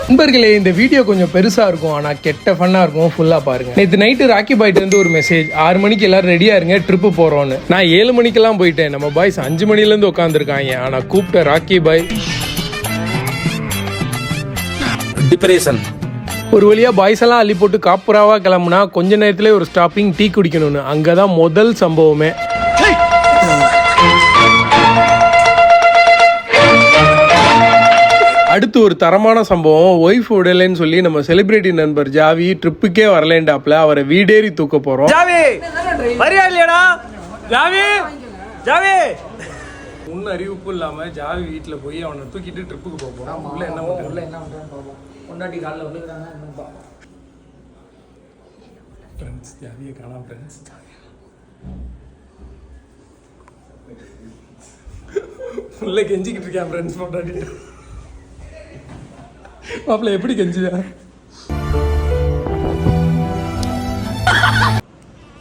நண்பர்களே, இந்த வீடியோ கொஞ்சம் பெருசா இருக்கும், ஆனா கெட்ட ஃபன்னா இருக்கும். ஃபுல்லா பாருங்க. நேற்று நைட்டு ராக்கி பாய்ட்டு இருந்து ஒரு மெசேஜ், 6 மணிக்கு எல்லாரும் ரெடியா இருங்க, ட்ரிப்பு போறோம்னு. நான் 7 மணிக்கெல்லாம் போயிட்டேன். நம்ம பாய்ஸ் 5 மணில இருந்து உட்காந்துருக்காங்க. ஆனா கூப்பிட்ட ராக்கி பாய் டிப்ரெஷன். ஒரு வழியா பாய்ஸ் எல்லாம் அள்ளி போட்டு காப்புராவா கிளம்புனா கொஞ்ச நேரத்துல ஒரு ஸ்டாப்பிங் டீ குடிக்கணும்னு. அங்கதான் முதல் சம்பவமே. அடுத்து ஒரு தரமான சம்பவம். ஒய்ஃப் விடலைன்னு சொல்லி நம்ம செலிபிரிட்டி நண்பர் ஜாவி ட்ரிப்புக்கே வரலேண்டாப்ல. அவரை வீடேறி தூக்க போறோம். ஜாவி வரியா இல்லையாடா? ஜாவி ஜாவி முன் அறிவிப்பு இல்லாம ஜாவி வீட்டுல போய் அவனை தூக்கிட்டு ட்ரிப்புக்கு போறோம். உள்ள என்ன பண்றான்னு பாப்போம். பொண்டாட்டி கால்ல விழுகுறாங்க என்னன்னு பாப்போம். ஃப்ரெண்ட்ஸ் ஜாவியை காணோம். ஃப்ரெண்ட்ஸ் உள்ள கெஞ்சிக்கிட்டு இருக்கேன். ஃப்ரெண்ட்ஸ் பொண்டாட்டி மாப்பிள்ள எப்படி கெஞ்சுதா?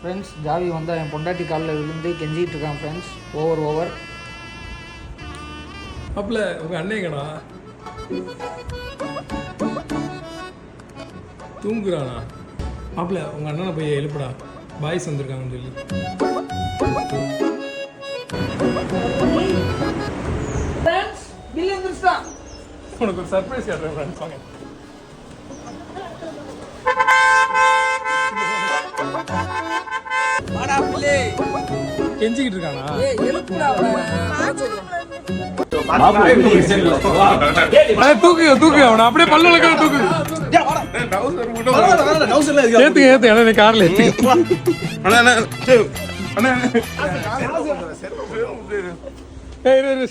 ஃப்ரெண்ட்ஸ் ஜாவி வந்தால் என் பொண்டாட்டி காலில் விழுந்து கெஞ்சிக்கிட்டு இருக்கான். ஃப்ரெண்ட்ஸ் ஓவர் மாப்பிள்ள உங்க அண்ணேங்கண்ணா தூங்குறானா? மாப்பிள்ள உங்க அண்ணனை போய் எழுப்புடா, பாய்ஸ் வந்திருக்காங்கன்னு சொல்லி. உனக்கு ஒரு சர்ப்ரைஸ் காட்டுறேன் ஃப்ரெண்ட்ஸ், வாங்க. கெஞ்சிக்கிட்டு இருக்கானா? தூக்கு அவனை அப்படியே பல்லுல தூக்கு. ஏத்துங்க கார்ல ஏத்துங்க.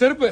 செருப்பு